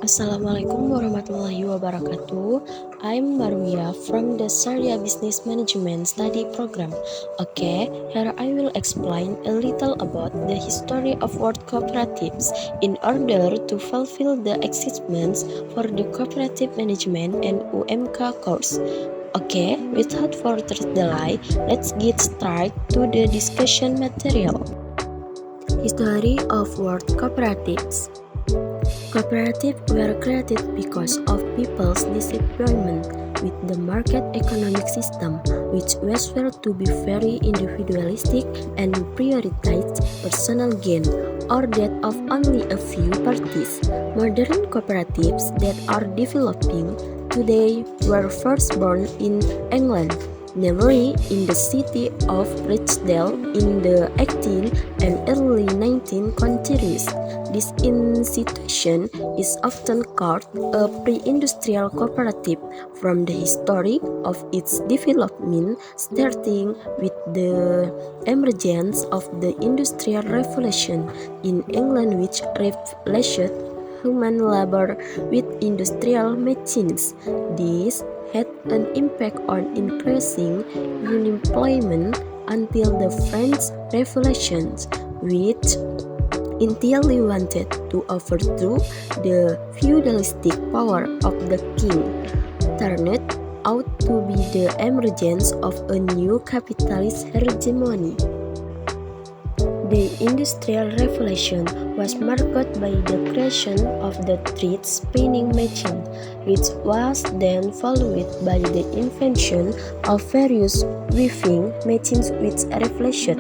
Assalamualaikum warahmatullahi wabarakatuh. I'm Marwia from the Sharia Business Management Study Program. Okay, here I will explain a little about the history of world cooperatives in order to fulfill the achievements for the cooperative management and UMK course. Okay, without further delay, let's get started to the discussion material. History of world cooperatives. Cooperatives were created because of people's disappointment with the market economic system, which was felt to be very individualistic and prioritized personal gain, or that of only a few parties. Modern cooperatives that are developing today were first born in England, namely in the city of Rochdale in the 18th and early 19th centuries. This institution is often called a pre-industrial cooperative from the history of its development, starting with the emergence of the Industrial Revolution in England, which replaced human labor with industrial machines. This had an impact on increasing unemployment until the French Revolution, which entirely wanted to overthrow the feudalistic power of the king, turned out to be the emergence of a new capitalist hegemony. The Industrial Revolution was marked by the creation of the thread spinning machine, which was then followed by the invention of various weaving machines which reflected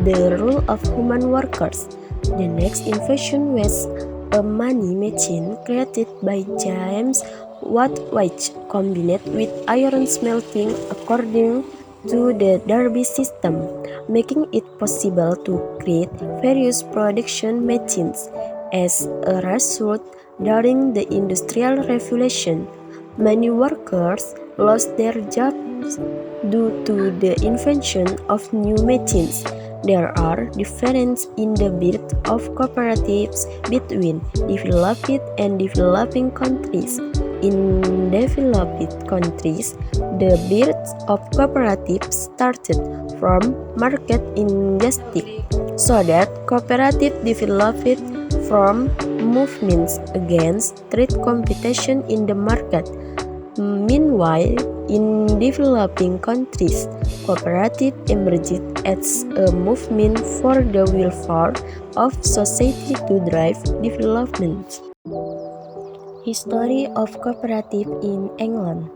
the role of human workers. The next invention was a money machine created by James Watt White, combined with iron smelting according to the Darby system, making it possible to create various production machines. As a result, during the Industrial Revolution, many workers lost their jobs due to the invention of new machines. There are differences in the birth of cooperatives between developed and developing countries. In developed countries, the birth of cooperatives started from market injustice, so that cooperatives developed from movements against trade competition in the market. Meanwhile, in developing countries, cooperative emerged as a movement for the welfare of society to drive development. History of cooperative in England.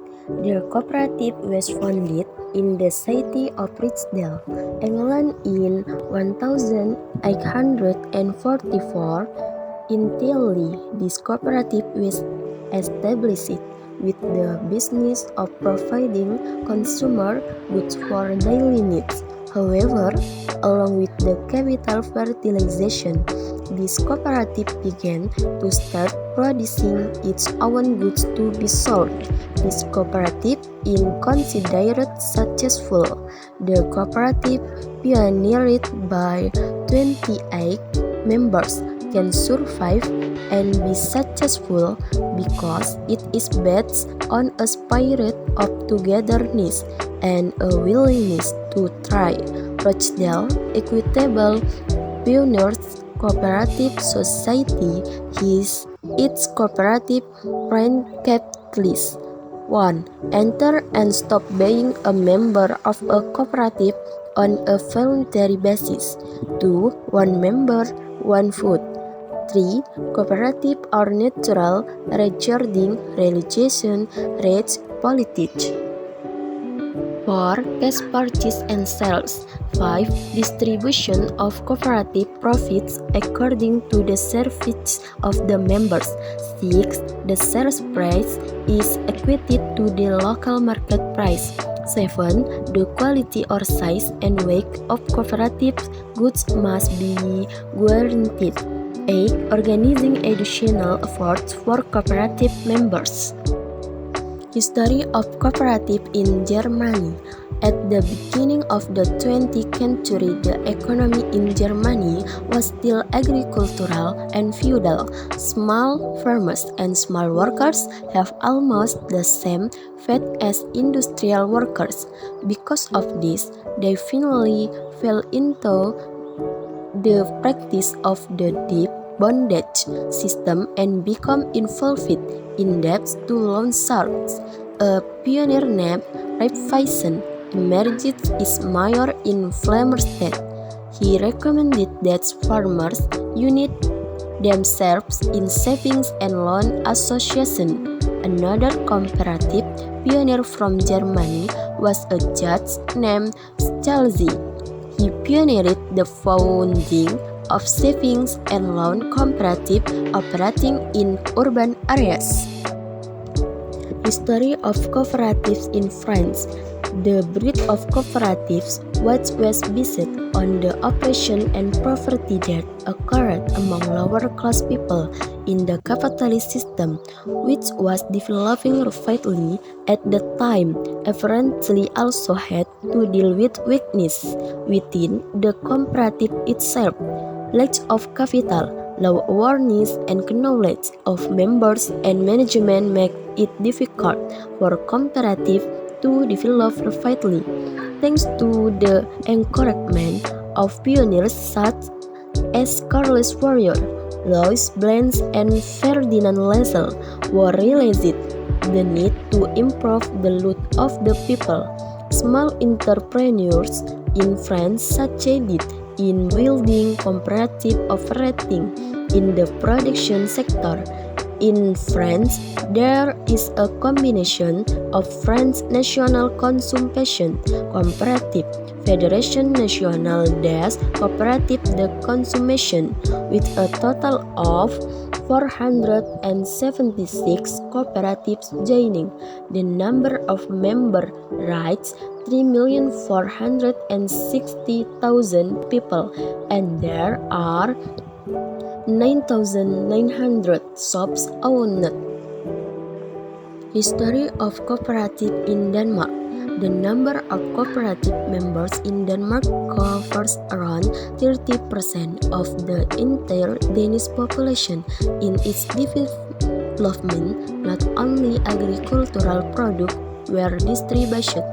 The cooperative was founded in the city of Rochdale, England in 1844. Initially, this cooperative was established with the business of providing consumer goods for daily needs. However, along with the capital fertilization, this cooperative began to start producing its own goods to be sold. This cooperative is considered successful. The cooperative, pioneered by 28 members, can survive and be successful because it is based on a spirit of togetherness and a willingness to try. Rochdale Equitable Pioneers Cooperative Society is its cooperative brand catalyst. 1. Enter and stop being a member of a cooperative on a voluntary basis. 2. One member, one vote. 3. Cooperative are natural regarding religion, race, politics. 4. Cash purchase and sales. 5. Distribution of cooperative profits according to the service of the members. 6. The sales price is equated to the local market price. 7. The quality or size and weight of cooperative goods must be guaranteed. 8. Organizing educational efforts for cooperative members. History of cooperative in Germany. At the beginning of the 20th century, the economy in Germany was still agricultural and feudal. Small farmers and small workers have almost the same fate as industrial workers. Because of this, they finally fell into the practice of the deep bondage system and become involved in debts to loan sharks. A pioneer named Raiffeisen emerged as mayor in Flammerstedt. He recommended that farmers unite themselves in savings and loan association. Another cooperative pioneer from Germany was a judge named Schalzi. He pioneered the founding of savings and loan cooperative operating in urban areas. History of cooperatives in France. The breed of cooperatives was based on the oppression and poverty that occurred among lower-class people in the capitalist system, which was developing rapidly at the time. Apparently also had to deal with weakness within the cooperative itself, lack of capital, low awareness and knowledge of members and management make it difficult for cooperative to develop rapidly. Thanks to the encouragement of pioneers such as Carlos Warrior, Louis Blanche, and Ferdinand Lassalle, who realized the need to improve the lot of the people. Small entrepreneurs in France succeeded in building cooperative operating in the production sector. In France, there is a combination of French National Consommation Cooperative, Fédération Nationale des Coopératives de Consommation, with a total of 476 cooperatives joining. The number of members reached 3,460,000 people, and there are 9,900 shops owned. History of cooperative in Denmark. The number of cooperative members in Denmark covers around 30% of the entire Danish population. In its development, not only agricultural products were distributed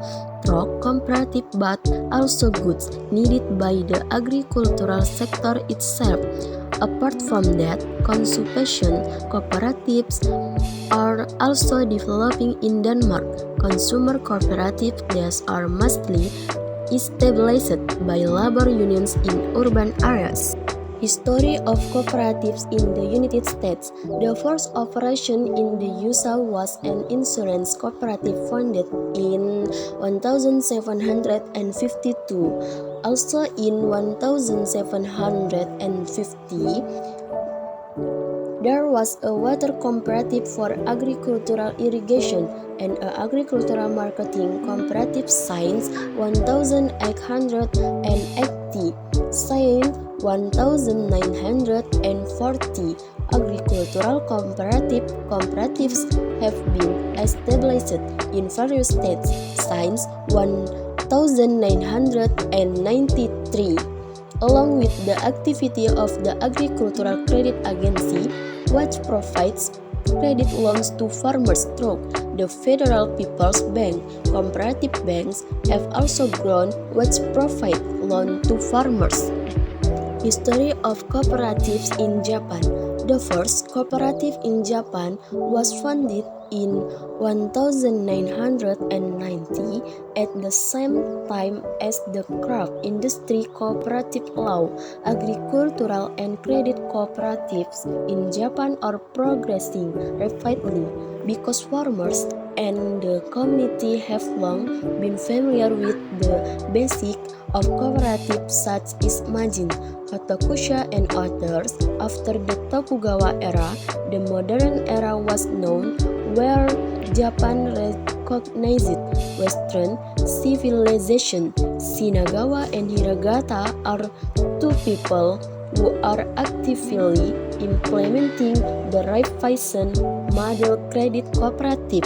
through cooperative but also goods needed by the agricultural sector itself. Apart from that, consumption cooperatives are also developing in Denmark. Consumer cooperatives that are mostly established by labor unions in urban areas. History of cooperatives in the United States. The first operation in the USA was an insurance cooperative founded in 1752. Also in 1750, there was a water cooperative for agricultural irrigation and an agricultural marketing cooperative since 1880. Since 1940, agricultural cooperatives have been established in various states since 1993. Along with the activity of the Agricultural Credit Agency, which provides credit loans to farmers through the Federal People's Bank, cooperative banks have also grown, which provide loans to farmers. History of cooperatives in Japan. The first cooperative in Japan was founded in 1990 at the same time as the craft industry cooperative law. Agricultural and credit cooperatives in Japan are progressing rapidly because farmers and the community have long been familiar with the basics of cooperatives such as Majin, Katakusha, and others. After the Tokugawa era, the modern era was known, where Japan recognized Western civilization. Shinagawa and Hiragata are two people who are actively implementing the Raiffeisen model credit cooperative.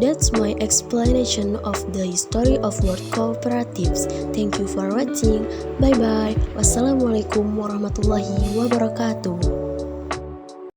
that's my explanation of the history of work cooperatives. Thank you for watching. Bye bye. Wassalamualaikum warahmatullahi wabarakatuh.